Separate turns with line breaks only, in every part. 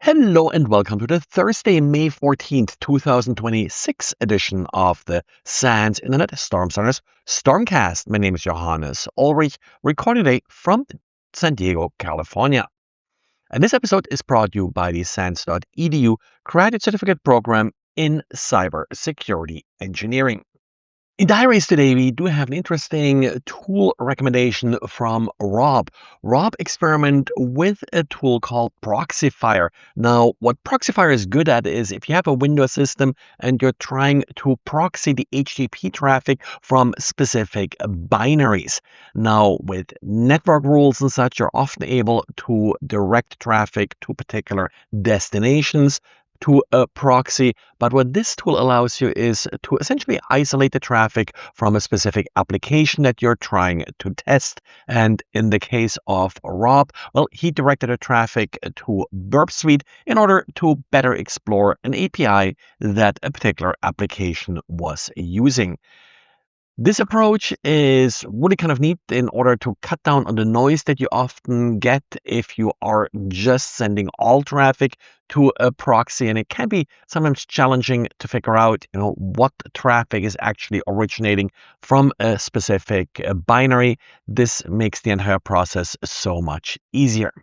Hello and welcome to the Thursday, May 14th, 2026 edition of the SANS Internet Storm Center's Stormcast. My name is Johannes Ulrich, recording today from San Diego, California. And this episode is brought to you by the SANS.edu Graduate Certificate Program in Cybersecurity Engineering. In Diaries today, we do have an interesting tool recommendation from Rob. Rob experimented with a tool called Proxifier. Now, what Proxifier is good at is if you have a Windows system and you're trying to proxy the HTTP traffic from specific binaries. Now, with network rules and such, you're often able to direct traffic to particular destinations to a proxy. But what this tool allows you is to essentially isolate the traffic from a specific application that you're trying to test. And in the case of Rob, well, he directed the traffic to Burp Suite in order to better explore an API that a particular application was using. This approach is really kind of neat in order to cut down on the noise that you often get if you are just sending all traffic to a proxy. And it can be sometimes challenging to figure out, what traffic is actually originating from a specific binary. This makes the entire process so much easier.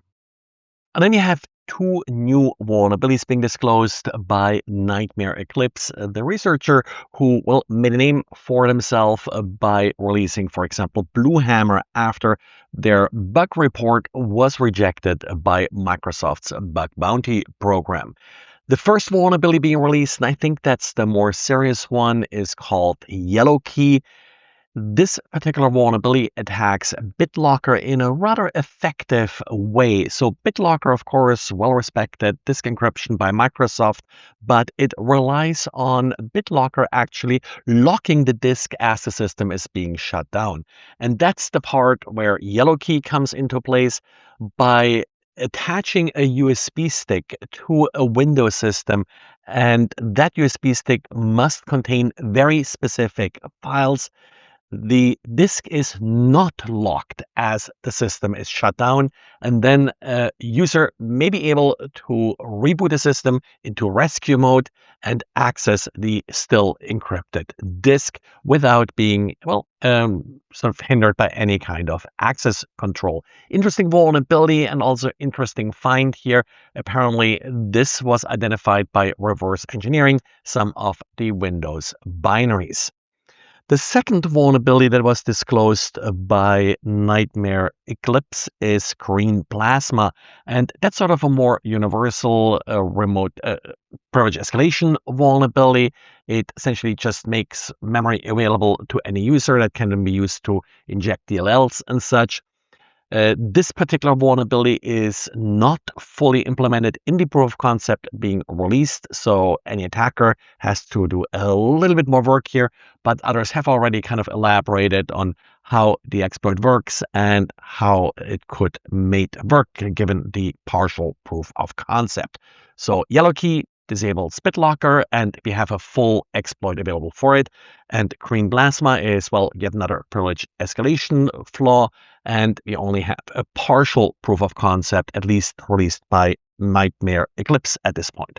And then you have two new vulnerabilities being disclosed by Nightmare Eclipse, the researcher who made a name for himself by releasing, for example, Blue Hammer after their bug report was rejected by Microsoft's bug bounty program. The first vulnerability being released, and I think that's the more serious one, is called yellowkey. This particular vulnerability attacks BitLocker in a rather effective way. So BitLocker, of course, well-respected disk encryption by Microsoft, but it relies on BitLocker actually locking the disk as the system is being shut down. And that's the part where yellowkey comes into place. By attaching a USB stick to a Windows system, and that USB stick must contain very specific files. The disk is not locked as the system is shut down, and then a user may be able to reboot the system into rescue mode and access the still encrypted disk without being, sort of hindered by any kind of access control. Interesting vulnerability and also interesting find here. Apparently, this was identified by reverse engineering some of the Windows binaries. The second vulnerability that was disclosed by Nightmare Eclipse is greenplasma, and that's sort of a more universal remote privilege escalation vulnerability. It essentially just makes memory available to any user that can then be used to inject DLLs and such. This particular vulnerability is not fully implemented in the proof of concept being released, so any attacker has to do a little bit more work here, but others have already kind of elaborated on how the exploit works and how it could make work given the partial proof of concept. So yellowkey disables BitLocker, and we have a full exploit available for it. And greenplasma is, yet another privilege escalation flaw, and we only have a partial proof of concept, at least released by Nightmare Eclipse at this point.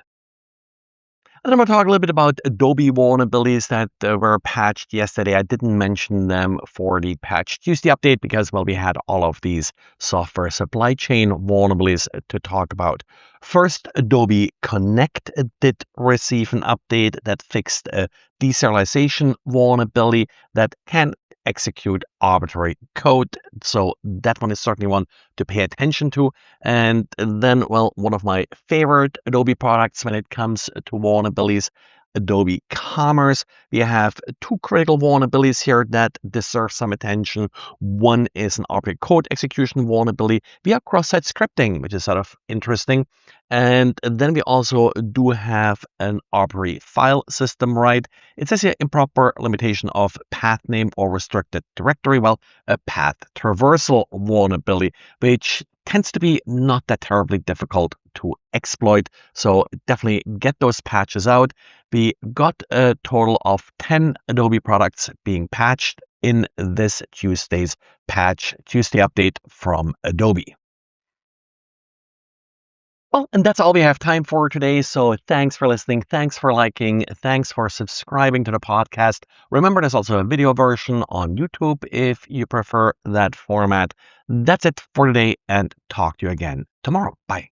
And then we'll talk a little bit about Adobe vulnerabilities that were patched yesterday. I didn't mention them for the Patch Tuesday update because, we had all of these software supply chain vulnerabilities to talk about. First, Adobe Connect did receive an update that fixed a deserialization vulnerability that can execute arbitrary code. So that one is certainly one to pay attention to. And then, one of my favorite Adobe products when it comes to vulnerabilities, Adobe Commerce. We have two critical vulnerabilities here that deserve some attention. One is an object code execution vulnerability via cross-site scripting, which is sort of interesting. And then we also do have an arbitrary file system write. It says here improper limitation of path name or restricted directory. A path traversal vulnerability, which tends to be not that terribly difficult to exploit. So definitely get those patches out. We got a total of 10 Adobe products being patched in this Tuesday's Patch Tuesday update from Adobe. Well, and that's all we have time for today. So thanks for listening. Thanks for liking. Thanks for subscribing to the podcast. Remember, there's also a video version on YouTube if you prefer that format. That's it for today, and talk to you again tomorrow. Bye.